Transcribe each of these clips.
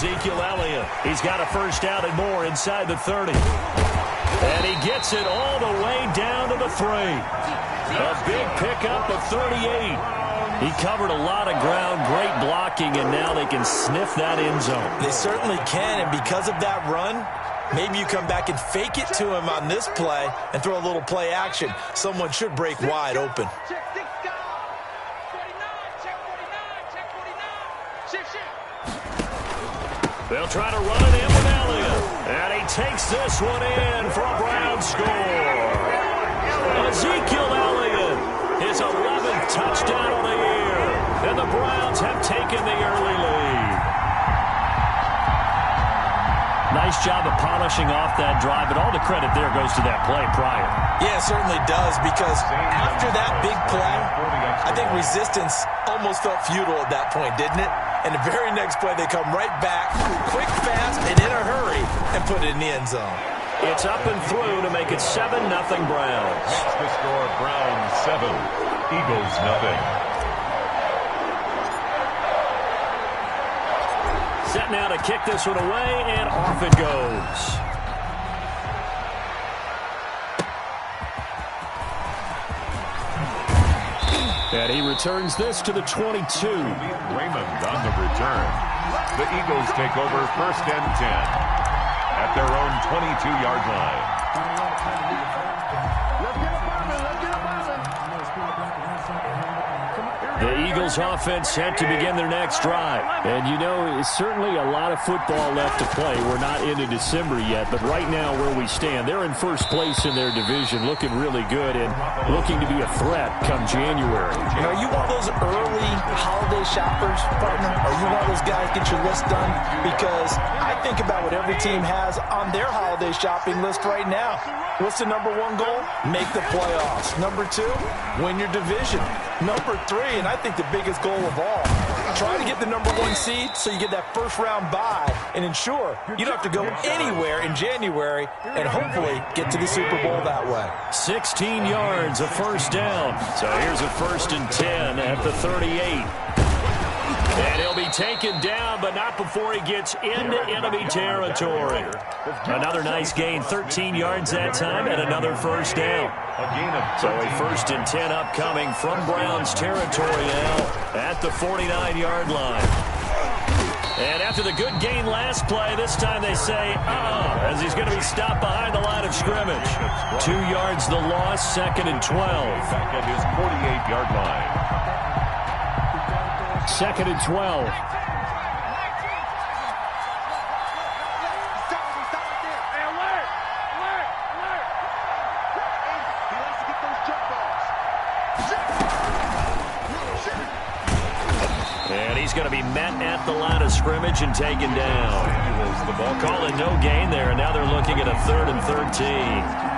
Ezekiel Elliott. He's got a first down and more inside the 30. And he gets it all the way down to the 3. A big pickup of 38. He covered a lot of ground, great blocking, and now they can sniff that end zone. They certainly can, and because of that run, maybe you come back and fake it to him on this play and throw a little play action. Someone should break wide open. They'll try to run it in with Elliott. And he takes this one in for a Brown score. Ezekiel Elliott, his 11th touchdown of the year. And the Browns have taken the early lead. Nice job of polishing off that drive, but all the credit there goes to that play prior. Yeah, it certainly does, because after that big play, I think resistance almost felt futile at that point, didn't it? And the very next play, they come right back, quick, fast, and in a hurry, and put it in the end zone. It's up and through to make it 7-0 Browns. That's the score. Browns 7, Eagles nothing. Set now to kick this one away, and off it goes. And he returns this to the 22. Raymond on the return. The Eagles take over 1st and 10 at their own 22-yard line. The Eagles offense set to begin their next drive. And you know, it's certainly a lot of football left to play. We're not into December yet, but right now where we stand, they're in first place in their division, looking really good and looking to be a threat come January. You know, are you one of those early holiday shoppers, partner? Are you one of those guys get your list done? Because I think about what every team has on their holiday shopping list right now. What's the number 1 goal? Make the playoffs. Number 2, win your division. Number 3, and I think the biggest goal of all, try to get the number 1 seed so you get that first-round bye and ensure you don't have to go anywhere in January and hopefully get to the Super Bowl that way. 16 yards, a first down. So here's a 1st and 10 at the 38. And he'll be taken down, but not before he gets into enemy territory. Another nice gain, 13 yards that time, and another first down. So a 1st and 10 upcoming from Browns territory now at the 49-yard line. And after the good gain last play, this time they say, as he's going to be stopped behind the line of scrimmage. 2 yards the loss, 2nd and 12. Back at his 48-yard line. 2nd and 12. And he's going to be met at the line of scrimmage and taken down. The ball calling no gain there, and now they're looking at a 3rd and 13.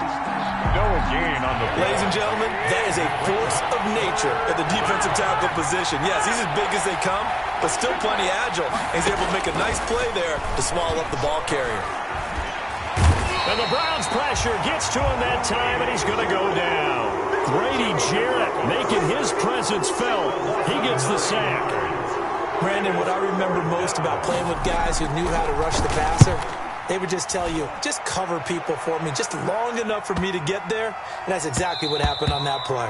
No gain on the play. Ladies and gentlemen, that is a force of nature at the defensive tackle position. Yes, he's as big as they come, but still plenty agile. He's able to make a nice play there to swallow up the ball carrier. And the Browns pressure gets to him that time, and he's going to go down. Grady Jarrett making his presence felt. He gets the sack. Brandon, what I remember most about playing with guys who knew how to rush the passer, they would just tell you, just cover people for me, just long enough for me to get there. And that's exactly what happened on that play.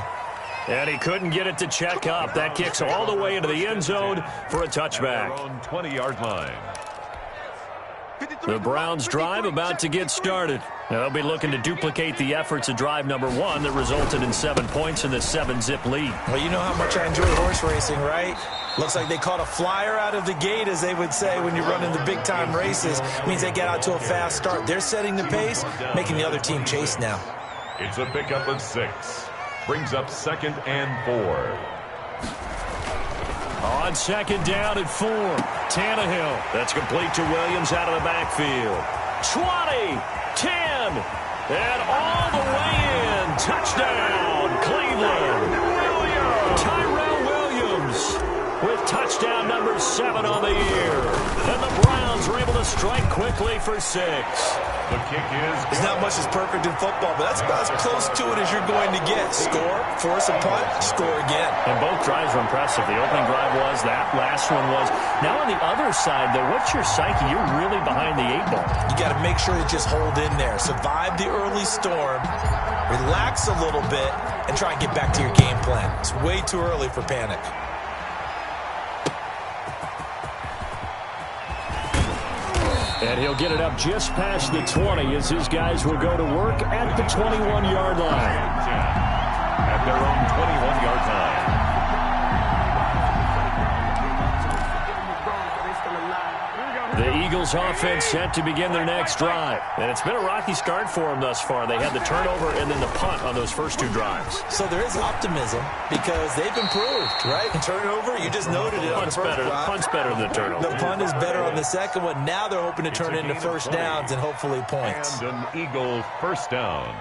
And he couldn't get it to check up. That kicks all the way into the end zone for a touchback. Their own 20-yard line. The Browns drive about to get started. Now, they'll be looking to duplicate the efforts of drive number 1 that resulted in 7 points in the 7-zip lead. Well, you know how much I enjoy horse racing, right? Looks like they caught a flyer out of the gate, as they would say when you're running the big-time races. Means they get out to a fast start. They're setting the pace, making the other team chase now. It's a pickup of 6. Brings up 2nd and 4. On 2nd down at 4. Tannehill. That's complete to Williams out of the backfield. 20, 10, and all the way in. Touchdown, Cleveland. Tyrell Williams with touchdown number 7 on the year. And the Browns are able to strike quickly for 6. The kick is There's not much that's perfect in football, but that's about as close to it as you're going to get. Score, force a punt, score again. And both drives were impressive. The opening drive was, that last one was. Now on the other side, though, what's your psyche? You're really behind the 8 ball. You got to make sure you just hold in there. Survive the early storm, relax a little bit, and try and get back to your game plan. It's way too early for panic. And he'll get it up just past the 20 as his guys will go to work at the 21-yard line. At their own 21-yard line. The Eagles offense set to begin their next drive. And it's been a rocky start for them thus far. They had the turnover and then the punt on those first 2 drives. So there is optimism because they've improved, right? And turnover, you just noted it on the first drive. Punt's better than the turnover. The punt is better on the second one. Now they're hoping to turn it into first downs and hopefully points. And an Eagle first down.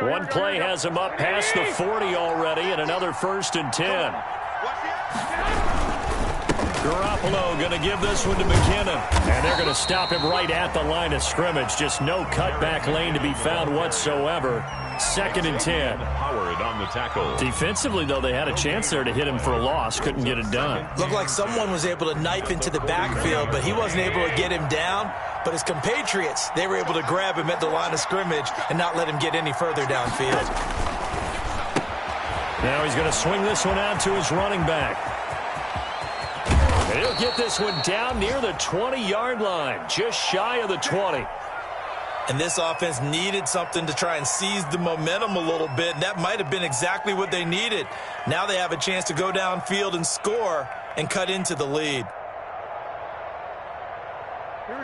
One play has him up past the 40 already, and another 1st and 10. Garoppolo going to give this one to McKinnon. And they're going to stop him right at the line of scrimmage. Just no cutback lane to be found whatsoever. 2nd and 10. Howard on the tackle. Defensively, though, they had a chance there to hit him for a loss. Couldn't get it done. Looked like someone was able to knife into the backfield, but he wasn't able to get him down. But his compatriots, they were able to grab him at the line of scrimmage and not let him get any further downfield. Now he's going to swing this one out to his running back. And he'll get this one down near the 20-yard line, just shy of the 20. And this offense needed something to try and seize the momentum a little bit, and that might have been exactly what they needed. Now they have a chance to go downfield and score and cut into the lead.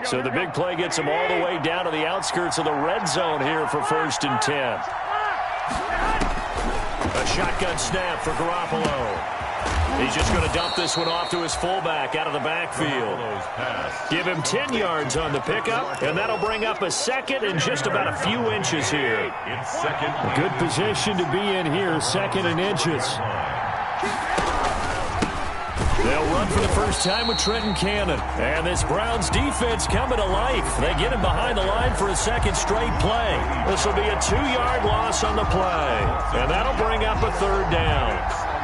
So the big play gets him all the way down to the outskirts of the red zone here for 1st and 10. A shotgun snap for Garoppolo. He's just going to dump this one off to his fullback out of the backfield. Give him 10 yards on the pickup, and that'll bring up a 2nd and just about a few inches here. Good position to be in here, 2nd and inches. They'll run for the first time with Trenton Cannon. And this Browns defense coming to life. They get him behind the line for a 2nd straight play. This will be a 2-yard loss on the play. And that'll bring up a 3rd down.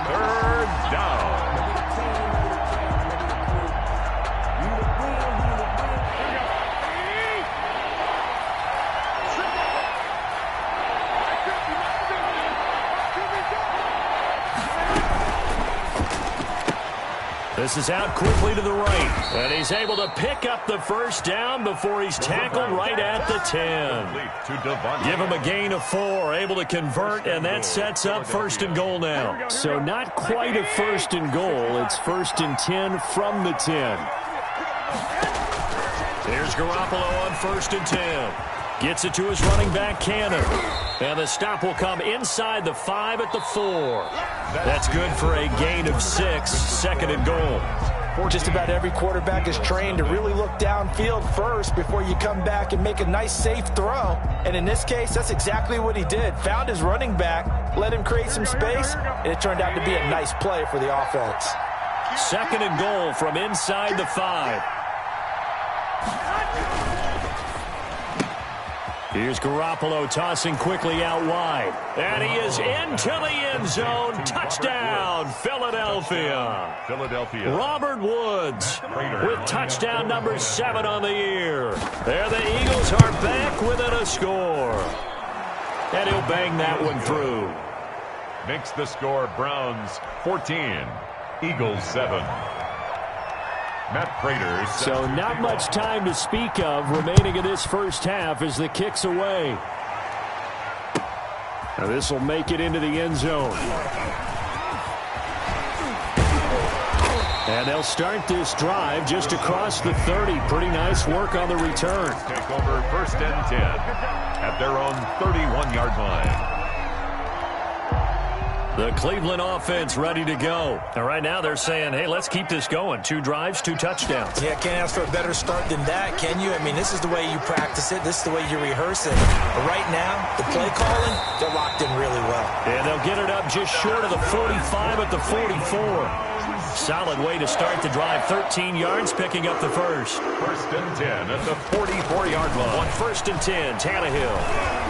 3rd down. This is out quickly to the right. And he's able to pick up the first down before he's tackled right at the 10. Give him a gain of 4, able to convert, and that sets up 1st and goal now. So not quite a 1st and goal. It's 1st and 10 from the 10. Here's Garoppolo on 1st and 10. Gets it to his running back, Cannon. And the stop will come inside the 5 at the 4. That's good for a gain of 6, 2nd and goal. Just about every quarterback is trained to really look downfield first before you come back and make a nice, safe throw. And in this case, that's exactly what he did. Found his running back, let him create some space, and it turned out to be a nice play for the offense. 2nd and goal from inside the 5. Here's Garoppolo tossing quickly out wide. And he is into the end zone. Touchdown, Philadelphia. Robert Woods with touchdown number 7 on the year. There the Eagles are back within a score. And he'll bang that one through. Makes the score Browns 14, Eagles 7. Matt Prater. So not much time to speak of remaining in this first half as the kick's away. Now this will make it into the end zone. And they'll start this drive just across the 30. Pretty nice work on the return. Take over 1st and 10 at their own 31-yard line. The Cleveland offense ready to go. And right now they're saying, hey, let's keep this going. 2 drives, 2 touchdowns. Yeah, can't ask for a better start than that, can you? I mean, this is the way you practice it. This is the way you rehearse it. But right now, the play calling, they're locked in really well. And they'll get it up just short of the 45 at the 44. solid way to start the drive. 13 yards, picking up the first. First and 10 at the 44-yard line. On 1st and 10, Tannehill.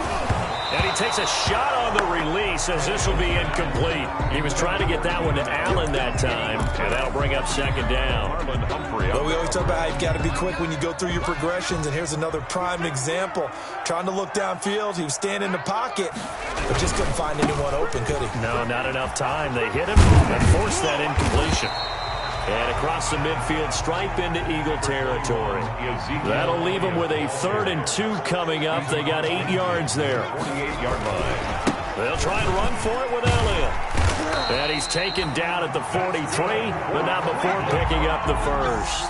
And he takes a shot on the release as this will be incomplete. He was trying to get that one to Allen that time, and that'll bring up 2nd down. Well, we always talk about how you've got to be quick when you go through your progressions, and here's another prime example. Trying to look downfield, he was standing in the pocket, but just couldn't find anyone open, could he? No, not enough time. They hit him and forced that incompletion. And across the midfield stripe into Eagle territory. That'll leave them with a 3rd and 2 coming up. They got 8 yards there. 48-yard line. They'll try and run for it with Elliott. And he's taken down at the 43, but not before picking up the first.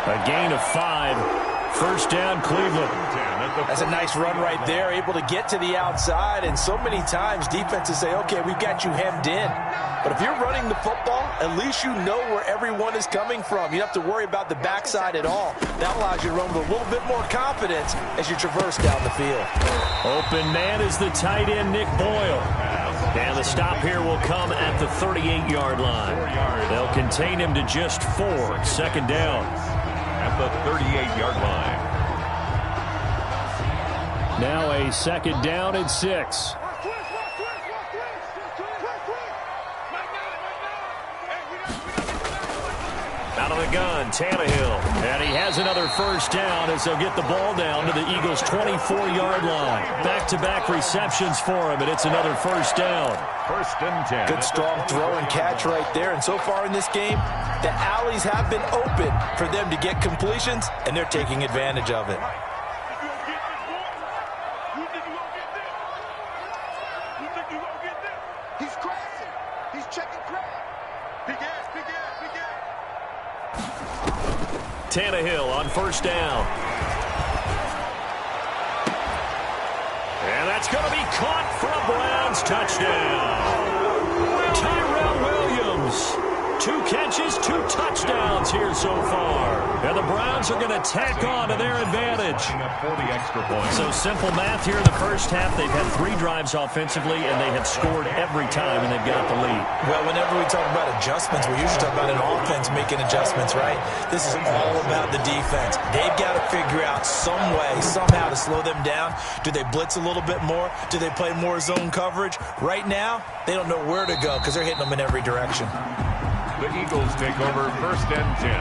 A gain of 5. 1st down, Cleveland. That's a nice run right there, able to get to the outside. And so many times defenses say, okay, we've got you hemmed in. But if you're running the football, at least you know where everyone is coming from. You don't have to worry about the backside at all. That allows you to run with a little bit more confidence as you traverse down the field. Open man is the tight end, Nick Boyle. And the stop here will come at the 38-yard line. They'll contain him to just 4. 2nd down. At the 38-yard line. Now a 2nd down and 6. Out of the gun, Tannehill. And he has another 1st down as they'll get the ball down to the Eagles' 24-yard line. Back-to-back receptions for him, and it's another 1st down. 1st and 10. Good strong throw and catch right there. And so far in this game, the alleys have been open for them to get completions, and they're taking advantage of it. He's crashing. He's checking crash. Big ass. Tannehill on 1st down. And that's going to be caught for a Browns touchdown. Tyrell Williams. 2 catches, 2 touchdowns here so far. And the Browns are going to tack on to their advantage. 40 extra points. So simple math here in the first half. They've had 3 drives offensively, and they have scored every time, and they've got the lead. Well, whenever we talk about adjustments, we usually talk about an offense making adjustments, right? This is all about the defense. They've got to figure out some way, somehow to slow them down. Do they blitz a little bit more? Do they play more zone coverage? Right now, they don't know where to go because they're hitting them in every direction. The Eagles take over 1st and 10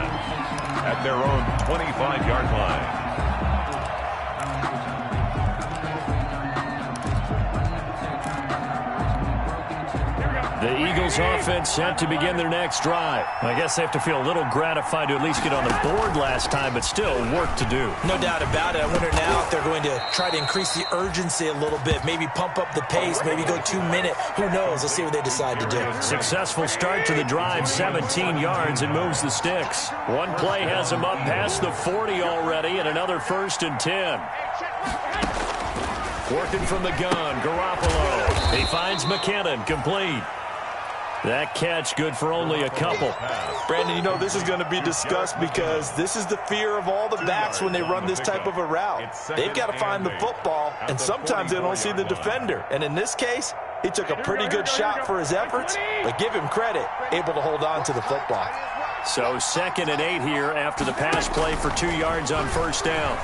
at their own 25-yard line. The Eagles offense set to begin their next drive. I guess they have to feel a little gratified to at least get on the board last time, but still work to do. No doubt about it. I wonder now if they're going to try to increase the urgency a little bit, maybe pump up the pace, maybe go 2-minute. Who knows? Let's see what they decide to do. Successful start to the drive, 17 yards, and moves the sticks. One play has them up past the 40 already, and another 1st and 10. Working from the gun, Garoppolo. He finds McKinnon, complete. That catch good for only a couple. Brandon, you know this is going to be discussed because this is the fear of all the backs when they run this type of a route. They've got to find the football, and sometimes they don't see the defender. And in this case, he took a pretty good shot for his efforts, but give him credit, able to hold on to the football. So 2nd and 8 here after the pass play for 2 yards on 1st down.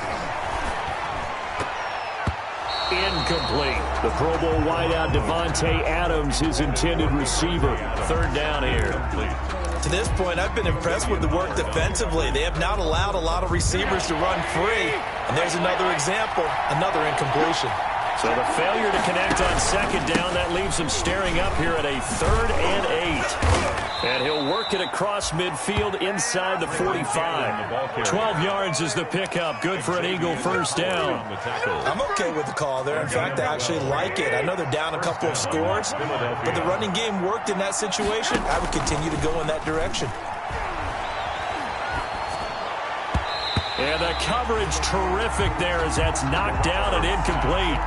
Incomplete. The Pro Bowl wideout Devontae Adams, his intended receiver. 3rd down here. To this point, I've been impressed with the work defensively. They have not allowed a lot of receivers to run free. And there's another example, another incompletion. So the failure to connect on 2nd down, that leaves him staring up here at a 3rd and 8. And he'll work it across midfield inside the 45. 12 yards is the pickup. Good for an Eagle 1st down. I'm okay with the call there. In fact, I actually like it. I know they're down a couple of scores, but the running game worked in that situation. I would continue to go in that direction. And the coverage terrific there as that's knocked down and incomplete.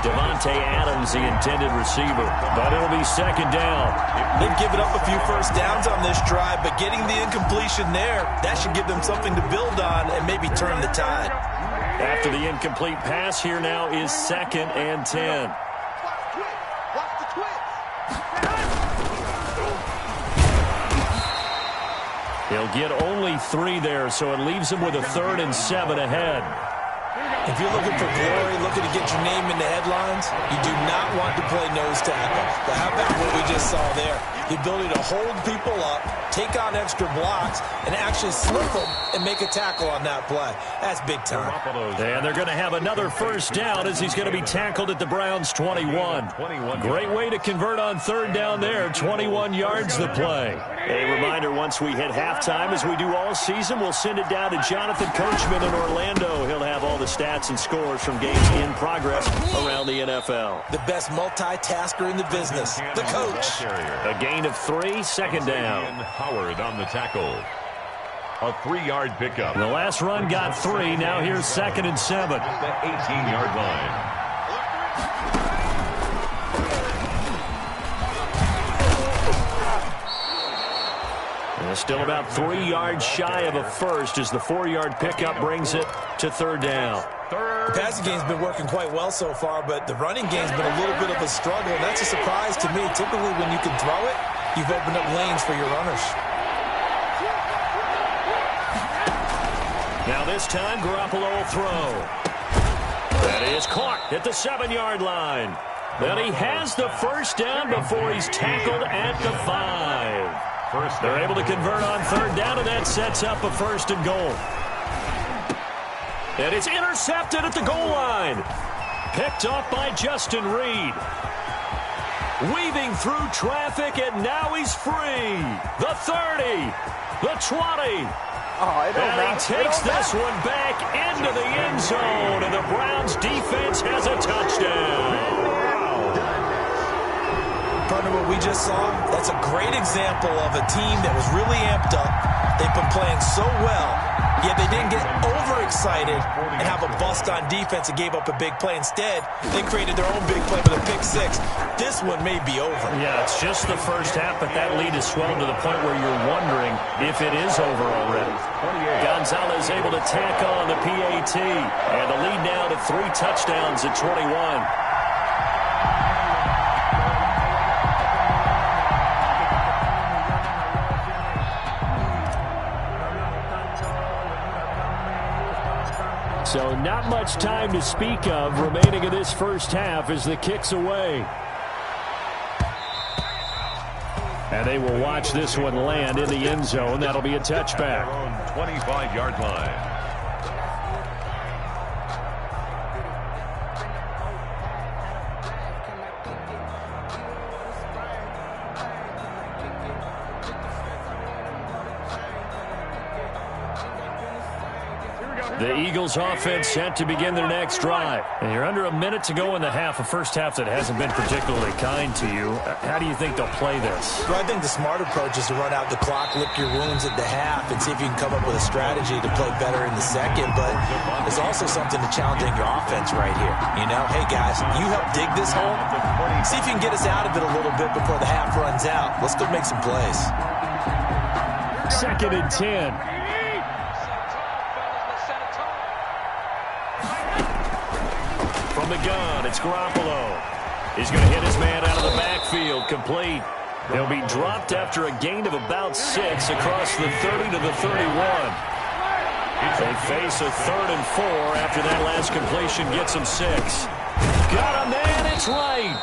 Devontae Adams, the intended receiver. But it'll be 2nd down. They've given up a few 1st downs on this drive, but getting the incompletion there, that should give them something to build on and maybe turn the tide. After the incomplete pass, here now is 2nd and 10. He'll get only 3 there, so it leaves him with a 3rd and 7 ahead. If you're looking for glory, looking to get your name in the headlines, you do not want to play nose tackle. But how about what we just saw there? The ability to hold people up, take on extra blocks, and actually slip them and make a tackle on that play. That's big time. And they're going to have another first down as he's going to be tackled at the Browns' 21. Great way to convert on 3rd down there. 21 yards the play. A reminder, once we hit halftime, as we do all season, we'll send it down to Jonathan Coachman in Orlando. He'll have all the stats and scores from games in progress around the NFL. The best multitasker in the business, the coach. A gain of 3, 2nd down. Howard on the tackle. A 3-yard pickup. The last run got 3. Now here's 2nd and 7. At the 18-yard line. Still about 3 yards shy of a first as the 4-yard pickup brings it to 3rd down. The passing game's been working quite well so far, but the running game's been a little bit of a struggle, and that's a surprise to me. Typically, when you can throw it, you've opened up lanes for your runners. Now this time, Garoppolo will throw. That is caught at the 7-yard line. Then he has the first down before he's tackled at the 5. They're able to convert on 3rd down, and that sets up a 1st and goal. And it's intercepted at the goal line. Picked off by Justin Reed. Weaving through traffic, and now he's free. The 30, the 20. And he takes this one back into the end zone, and the Browns defense has a touchdown. Partner, what we just saw, that's a great example of a team that was really amped up. They've been playing so well, yet they didn't get overexcited and have a bust on defense and gave up a big play. Instead, they created their own big play with a pick 6. This one may be over. Yeah, it's just the first half, but that lead is swelled to the point where you're wondering if it is over already. Gonzalez able to tack on the PAT, and the lead now to 3 touchdowns at 21. So not much time to speak of remaining in this first half as the kick's away. And they will watch this one land in the end zone. That'll be a touchback. 25-yard line. The Eagles offense set to begin their next drive. And you're under a minute to go in the half, a first half that hasn't been particularly kind to you. How do you think they'll play this? Well, I think the smart approach is to run out the clock, lick your wounds at the half, and see if you can come up with a strategy to play better in the second. But there's also something to challenging your offense right here. You know, hey, guys, you help dig this hole. See if you can get us out of it a little bit before the half runs out. Let's go make some plays. 2nd and 10. From the gun, it's Garoppolo. He's going to hit his man out of the backfield, complete. He'll be dropped after a gain of about 6 across the 30 to the 31. They face a 3rd and 4 after that last completion gets him 6. Got him, man, it's right.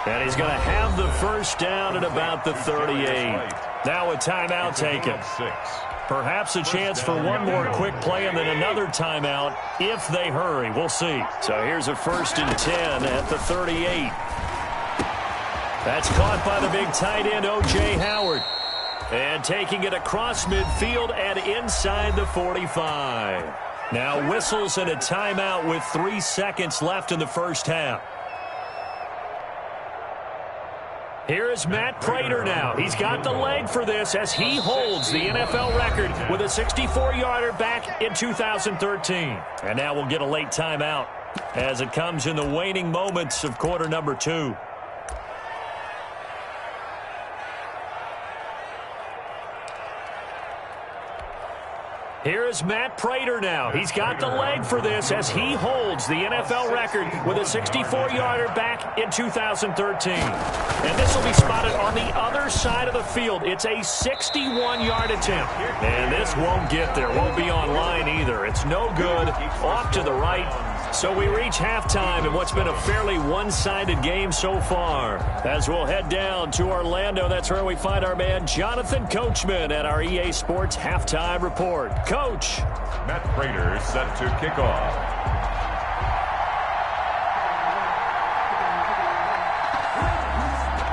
And he's going to have the first down at about the 38. Now a timeout taken. Perhaps a chance for one more quick play and then another timeout if they hurry. We'll see. So here's a 1st and 10 at the 38. That's caught by the big tight end, O.J. Howard. And taking it across midfield and inside the 45. Now whistles and a timeout with 3 seconds left in the first half. Here is Matt Prater now. He's got the leg for this as he holds the NFL record with a 64-yarder back in 2013. And now we'll get a late timeout as it comes in the waning moments of quarter number 2. Here is Matt Prater now. He's got the leg for this as he holds the NFL record with a 64-yarder back in 2013. And this will be spotted on the other side of the field. It's a 61-yard attempt. And this won't get there. Won't be online either. It's no good. Off to the right. So we reach halftime in what's been a fairly one-sided game so far. As we'll head down to Orlando, that's where we find our man Jonathan Coachman at our EA Sports Halftime Report. Coach. Matt Prater set to kick off.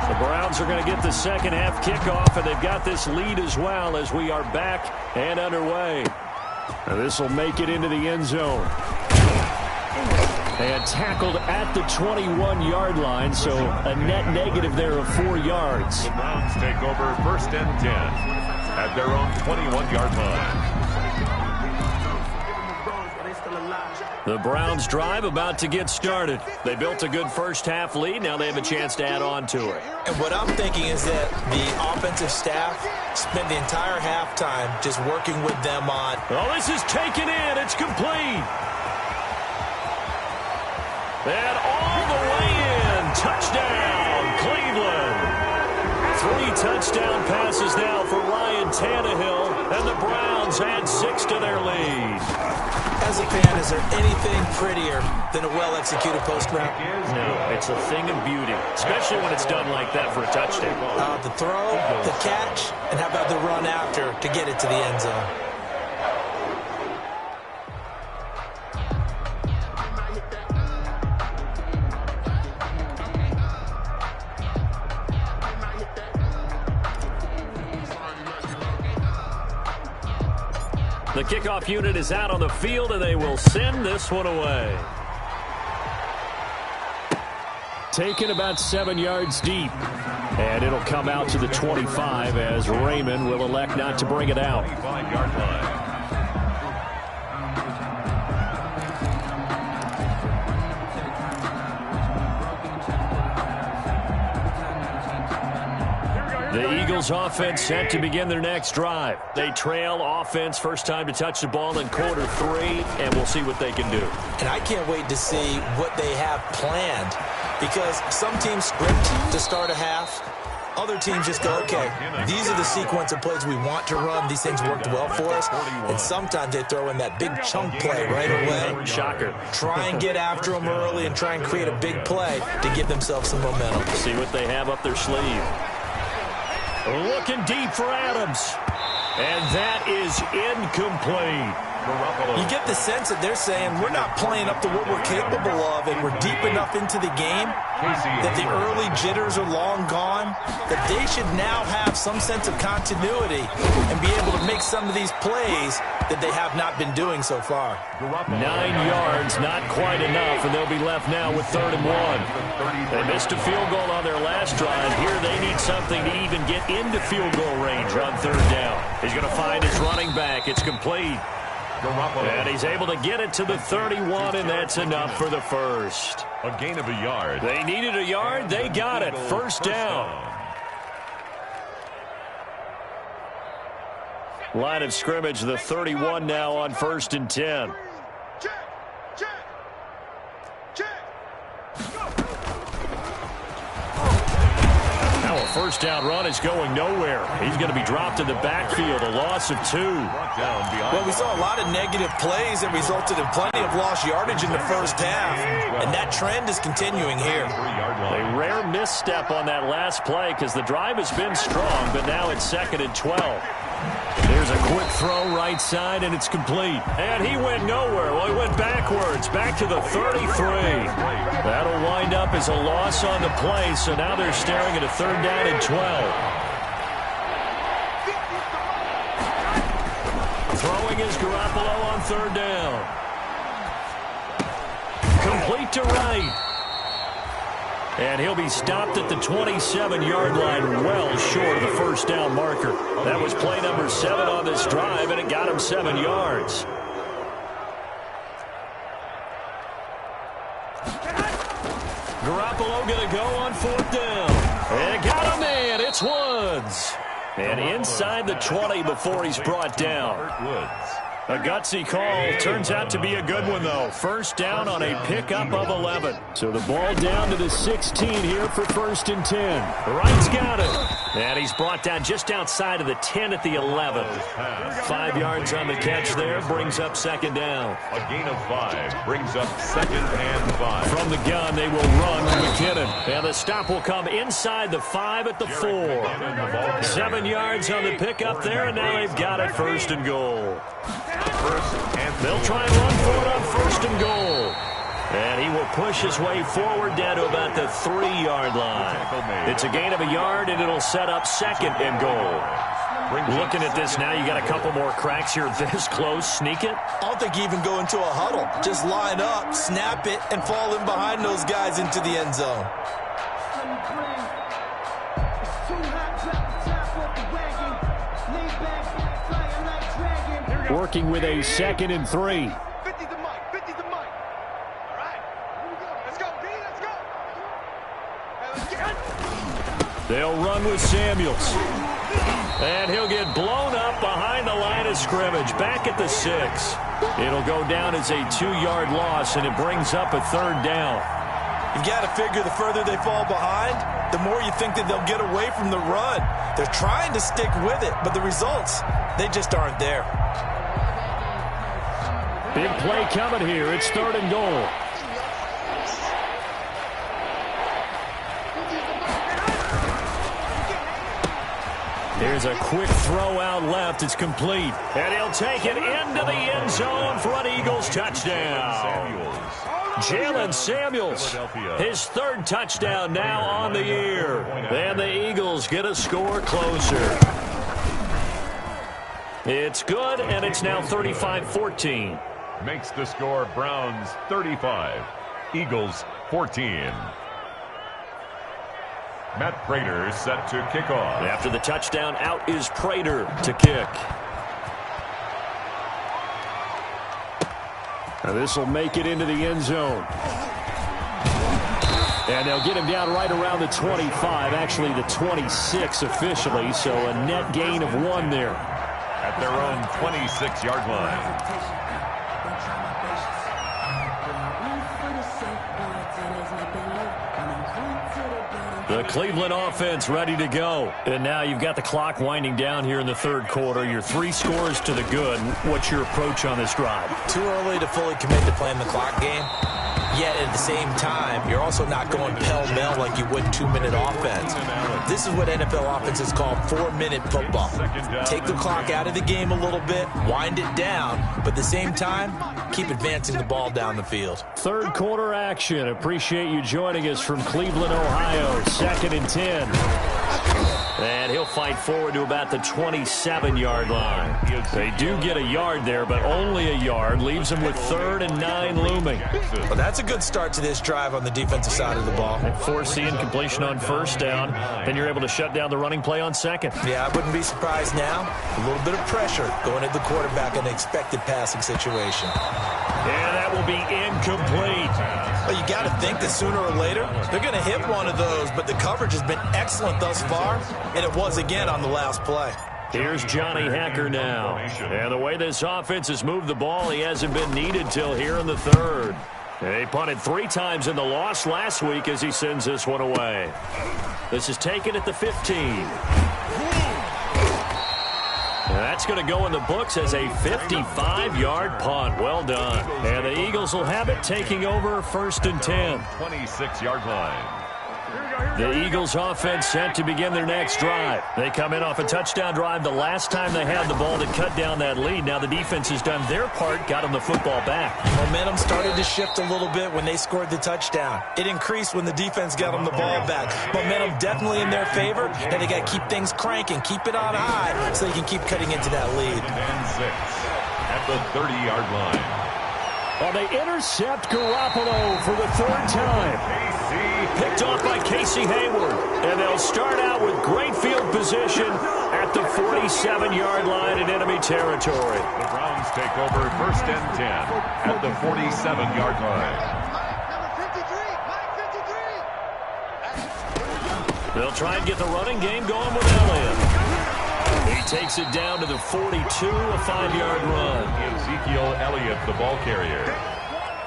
The Browns are going to get the second half kickoff, and they've got this lead as well as we are back and underway. This will make it into the end zone. And tackled at the 21-yard line, so a net negative there of 4 yards. The Browns take over 1st and 10 at their own 21-yard line. The Browns drive about to get started. They built a good first half lead. Now they have a chance to add on to it. And what I'm thinking is that the offensive staff spent the entire halftime just working with them on. Oh, this is taken in. It's complete. And all the way in. Touchdown, Cleveland. 3 touchdown passes now for Ryan Tannehill, and the Browns add 6 to their lead. As a fan, is there anything prettier than a well-executed post route? No, it's a thing of beauty, especially when it's done like that for a touchdown. The throw, the catch, and how about the run after to get it to the end zone? The kickoff unit is out on the field, and they will send this one away. Taken about 7 yards deep. And it'll come out to the 25 as Raymond will elect not to bring it out. 25-yard line. The Eagles offense set to begin their next drive. They trail offense, first time to touch the ball in quarter 3, and we'll see what they can do. And I can't wait to see what they have planned, because some teams script to start a half. Other teams just go, okay, these are the sequence of plays we want to run. These things worked well for us. And sometimes they throw in that big chunk play right away. Shocker. Try and get after them early and try and create a big play to give themselves some momentum. See what they have up their sleeve. Looking deep for Adams. And that is incomplete. You get the sense that they're saying we're not playing up to what we're capable of, and we're deep enough into the game that the early jitters are long gone, that they should now have some sense of continuity and be able to make some of these plays that they have not been doing so far. 9 yards, not quite enough, and they'll be left now with 3rd and 1. They missed a field goal on their last drive. Here they need something to even get into field goal range on 3rd down. He's going to find his running back. It's complete. And he's able to get it to the 31, and that's enough for the first. A gain of a yard. They needed a yard. They got it. First down. Line of scrimmage, the 31 now on 1st and 10. Now a first down run is going nowhere. He's going to be dropped in the backfield, a loss of 2. Well, we saw a lot of negative plays that resulted in plenty of lost yardage in the first half, and that trend is continuing here. A rare misstep on that last play because the drive has been strong, but now it's 2nd and 12. There's a quick throw right side, and it's complete. And he went nowhere. Well, he went backwards, back to the 33. That'll wind up as a loss on the play, so now they're staring at a 3rd down and 12. Throwing is Garoppolo on 3rd down. Complete to right. And he'll be stopped at the 27-yard line, well short of the first down marker. That was play number 7 on this drive, and it got him 7 yards. Garoppolo going to go on 4th down. And got him in. It's Woods. And inside the 20 before he's brought down. A gutsy call. Turns out to be a good one, though. First down on a pickup of 11. So the ball down to the 16 here for 1st and 10. Wright's got it. And he's brought down just outside of the 10 at the 11. 5 yards on the catch there. Brings up 2nd down. A gain of 5 brings up 2nd and 5. From the gun, they will run McKinnon. And the stop will come inside the 5 at the 4. 7 yards on the pickup there, and now they've got it 1st and goal. They'll try and run for it on 1st and goal. And he will push his way forward down to about the 3-yard line. It's a gain of a yard, and it'll set up 2nd and goal. Looking at this now, you got a couple more cracks here this close. Sneak it? I don't think you even go into a huddle. Just line up, snap it, and fall in behind those guys into the end zone. Working with a 2nd and 3. 50's the mic. 50's the mic. All right. Here we go. Let's go, B. Let's go. Hey, let's get. They'll run with Samuels. And he'll get blown up behind the line of scrimmage. Back at the 6. It'll go down as a 2-yard loss, and it brings up a 3rd down. You've got to figure the further they fall behind, the more you think that they'll get away from the run. They're trying to stick with it, but the results, they just aren't there. Big play coming here. It's 3rd and goal. Here's a quick throw out left. It's complete. And he'll take it into the end zone for an Eagles touchdown. Jalen Samuels, his 3rd touchdown now on the year. And the Eagles get a score closer. It's good, and it's now 35-14. Makes the score Browns 35, Eagles 14. Matt Prater set to kick off. After the touchdown, out is Prater to kick. Now this will make it into the end zone. And they'll get him down right around the 25, actually the 26 officially, so a net gain of 1 there. At their own 26-yard line. The Cleveland offense ready to go. And now you've got the clock winding down here in the 3rd quarter. Your 3 scores to the good. What's your approach on this drive? Too early to fully commit to playing the clock game. Yet at the same time, you're also not going pell-mell like you would 2-minute offense. This is what NFL offenses call 4-minute football. Take the clock out of the game a little bit, wind it down, but at the same time, keep advancing the ball down the field. 3rd quarter action. Appreciate you joining us from Cleveland, Ohio. 2nd and 10. And he'll fight forward to about the 27-yard line. They do get a yard there, but only a yard. Leaves them with 3rd and 9 looming. Well, that's a good start to this drive on the defensive side of the ball. Force incompletion on 1st down. Then you're able to shut down the running play on 2nd. Yeah, I wouldn't be surprised now. A little bit of pressure going at the quarterback in an expected passing situation. And that will be incomplete. Well, you got to think that sooner or later, they're going to hit one of those, but the coverage has been excellent thus far, and it was again on the last play. Here's Johnny Hacker now. And the way this offense has moved the ball, he hasn't been needed till here in the 3rd. They punted 3 times in the loss last week as he sends this one away. This is taken at the 15. That's going to go in the books as a 55-yard punt. Well done. And the Eagles will have it, taking over 1st and 10. 26-yard line. The Eagles offense set to begin their next drive. They come in off a touchdown drive the last time they had the ball to cut down that lead. Now the defense has done their part, got them the football back. Momentum started to shift a little bit when they scored the touchdown. It increased when the defense got them the ball back. Momentum definitely in their favor. Now they got to keep things cranking, keep it on high so they can keep cutting into that lead. And 6 at the 30-yard line. Well, they intercept Garoppolo for the 3rd time. Picked off by Casey Hayward. And they'll start out with great field position at the 47-yard line in enemy territory. The Browns take over 1st and 10 at the 47-yard line. They'll try and get the running game going with Elliott. He takes it down to the 42, a 5-yard run. Ezekiel Elliott, the ball carrier.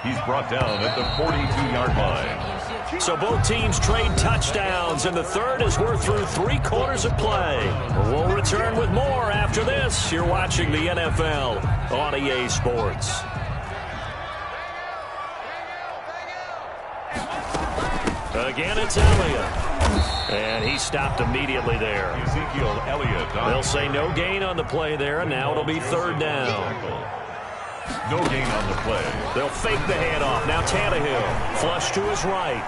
He's brought down at the 42-yard line. So both teams trade touchdowns, and the third as we're through 3 quarters of play. We'll return with more after this. You're watching the NFL on EA Sports. Again, it's Elliott. And he stopped immediately there. Ezekiel Elliott. They'll say no gain on the play there, and now it'll be 3rd down. No gain on the play. They'll fake the handoff. Now Tannehill, flush to his right.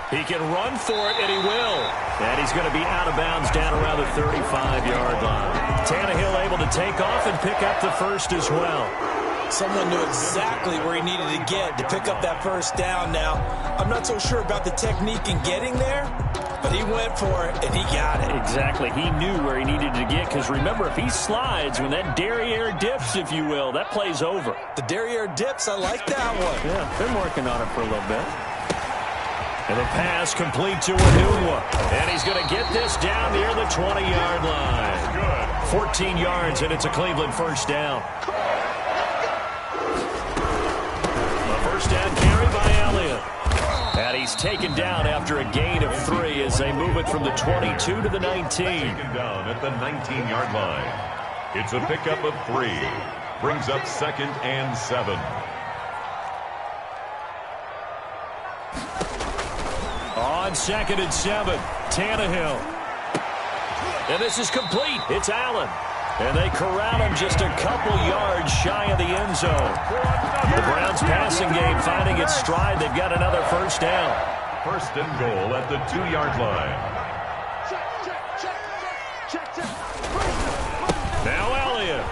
He can run for it, and he will. And he's going to be out of bounds down around the 35-yard line. Tannehill able to take off and pick up the first as well. Someone knew exactly where he needed to get to pick up that first down. Now, I'm not so sure about the technique in getting there, but he went for it, and he got it. Exactly. He knew where he needed to get, because remember, if he slides, when that derriere dips, if you will, that play's over. The derriere dips, I like that one. Yeah, been working on it for a little bit. And the pass complete to Anunwa. And he's going to get this down near the 20-yard line. 14 yards, and it's a Cleveland first down. A first down carry by Elliott. And he's taken down after a gain of 3 as they move it from the 22 to the 19. Taken down at the 19-yard line. It's a pickup of 3. Brings up 2nd and 7. On 2nd and 7, Tannehill. And this is complete. It's Allen. And they corral him just a couple yards shy of the end zone. The Browns passing game finding its stride. They've got another first down. 1st and goal at the 2-yard line. Now Elliott.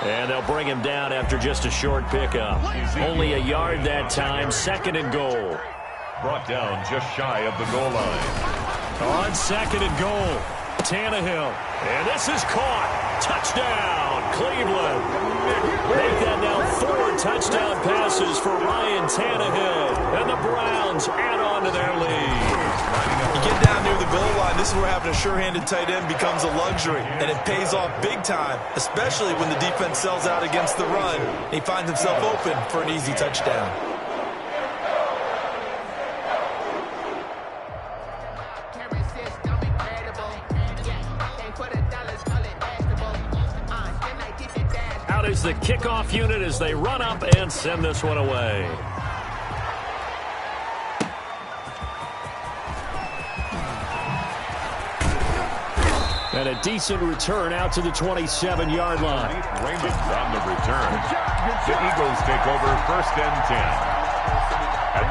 And they'll bring him down after just a short pickup. Only a yard that time. 2nd and goal. Brought down just shy of the goal line. On 2nd and goal, Tannehill. And this is caught. Touchdown, Cleveland. Make that now 4 touchdown passes for Ryan Tannehill. And the Browns add on to their lead. You get down near the goal line, this is where having a sure-handed tight end becomes a luxury. And it pays off big time, especially when the defense sells out against the run. He finds himself open for an easy touchdown. Is the kickoff unit as they run up and send this one away. And a decent return out to the 27-yard line. Raymond on the return. The Eagles take over 1st and 10.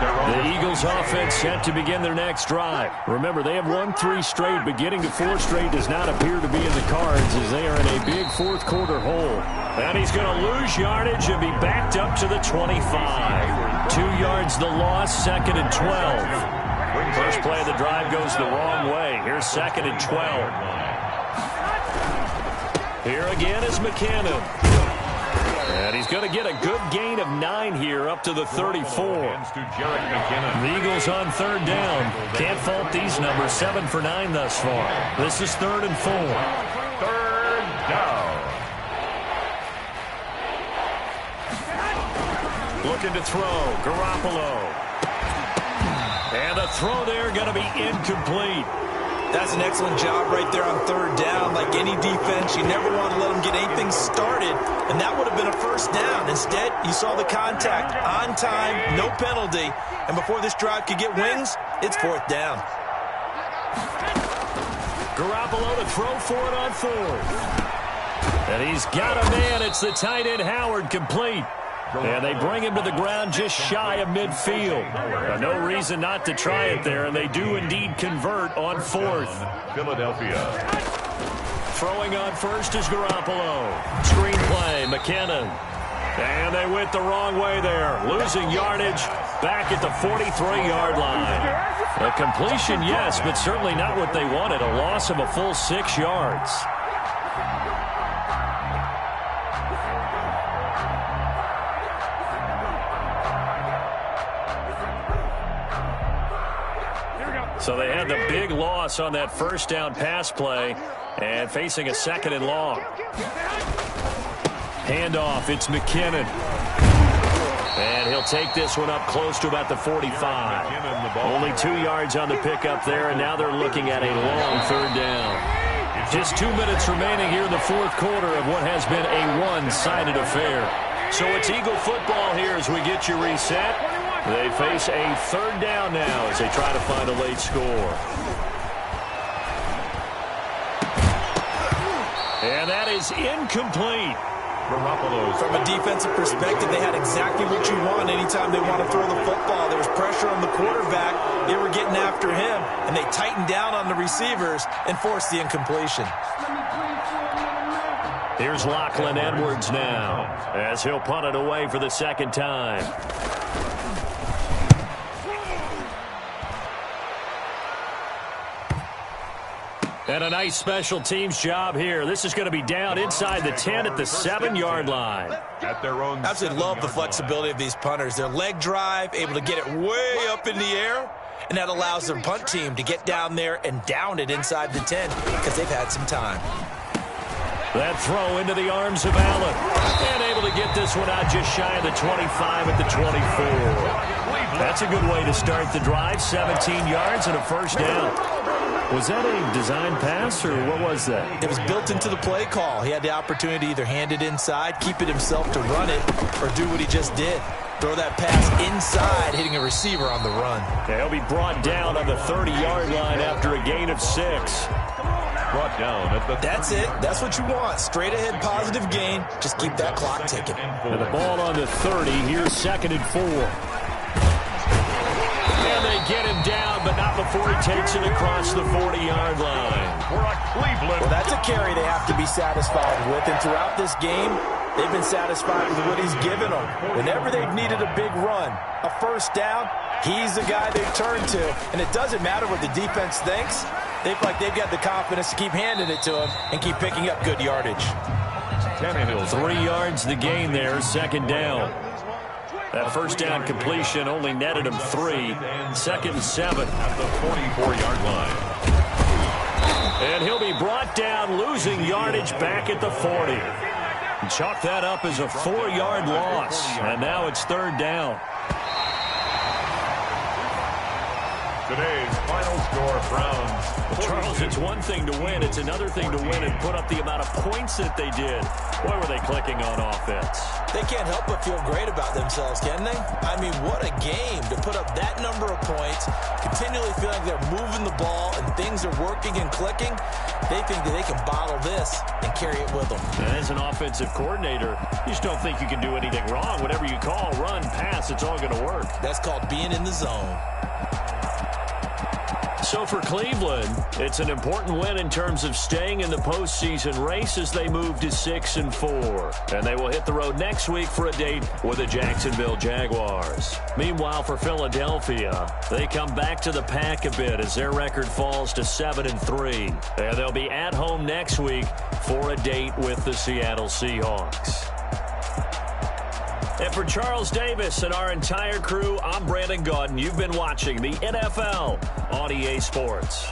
The Eagles offense set to begin their next drive. Remember, they have won 3 straight, but getting to 4 straight does not appear to be in the cards as they are in a big 4th quarter hole. And he's going to lose yardage and be backed up to the 25. 2 yards the loss, 2nd and 12. First play of the drive goes the wrong way. Here's 2nd and 12. Here again is McKinnon. And he's going to get a good gain of 9 here up to the 34. The Eagles on 3rd down. Can't fault these numbers. 7 for 9 thus far. This is 3rd and 4. 3rd down. Looking to throw. Garoppolo. And the throw there going to be incomplete. That's an excellent job right there on 3rd down. Like any defense, you never want to let them get anything started, and that would have been a first down. Instead, you saw the contact on time, no penalty, and before this drive could get wings, it's 4th down. Garoppolo to throw for it on 4th. And he's got a man. It's the tight end Howard, complete. And they bring him to the ground just shy of midfield. No reason not to try it there, and they do indeed convert on 4th. Philadelphia. Throwing on first is Garoppolo. Screenplay, McKinnon. And they went the wrong way there. Losing yardage back at the 43-yard line. A completion, yes, but certainly not what they wanted. A loss of a full 6 yards. So they had the big loss on that first down pass play and facing a 2nd and long. Handoff, it's McKinnon. And he'll take this one up close to about the 45. Only 2 yards on the pickup there, and now they're looking at a long 3rd down. Just 2 minutes remaining here in the 4th quarter of what has been a one-sided affair. So it's Eagle football here as we get you reset. They face a 3rd down now as they try to find a late score. And that is incomplete. From a defensive perspective, they had exactly what you want anytime they want to throw the football. There was pressure on the quarterback. They were getting after him, and they tightened down on the receivers and forced the incompletion. Here's Lachlan Edwards now as he'll punt it away for the 2nd time. And a nice special teams job here. This is going to be down inside the 10 at the 7-yard line. At their own Absolutely love the flexibility of these punters. Their leg drive, able to get it way up in the air, and that allows their punt team to get down there and down it inside the 10 because they've had some time. That throw into the arms of Allen. And able to get this one out just shy of the 25 at the 24. That's a good way to start the drive. 17 yards and a 1st down. Was that a design pass, or what was that? It was built into the play call. He had the opportunity to either hand it inside, keep it himself to run it, or do what he just did. Throw that pass inside, hitting a receiver on the run. He'll be brought down on the 30-yard line after a gain of 6. Brought down at the That's it. That's what you want. Straight ahead positive gain. Just keep that clock ticking. And the ball on the 30. Here's 2nd and 4. And they get him down, but not before he takes it across the 40-yard line. Well, that's a carry they have to be satisfied with. And throughout this game, they've been satisfied with what he's given them. Whenever they've needed a big run, a 1st down, he's the guy they turn to. And it doesn't matter what the defense thinks. They feel like they've got the confidence to keep handing it to him and keep picking up good yardage. 3 yards the gain there, 2nd down. That 1st down completion only netted him 3. 2nd and 7 at the 44-yard line. And he'll be brought down, losing yardage back at the 40. Chalk that up as a 4-yard loss. And now it's 3rd down. Today's final score, Browns. Charles, it's one thing to win. It's another thing to win and put up the amount of points that they did. Boy, were they clicking on offense. They can't help but feel great about themselves, can they? I mean, what a game to put up that number of points, continually feeling they're moving the ball and things are working and clicking. They think that they can bottle this and carry it with them. And as an offensive coordinator, you just don't think you can do anything wrong. Whatever you call, run, pass, it's all going to work. That's called being in the zone. So for Cleveland, it's an important win in terms of staying in the postseason race as they move to 6-4. And they will hit the road next week for a date with the Jacksonville Jaguars. Meanwhile, for Philadelphia, they come back to the pack a bit as their record falls to 7-3. And they'll be at home next week for a date with the Seattle Seahawks. And for Charles Davis and our entire crew, I'm Brandon Gaudin. You've been watching the NFL on EA Sports.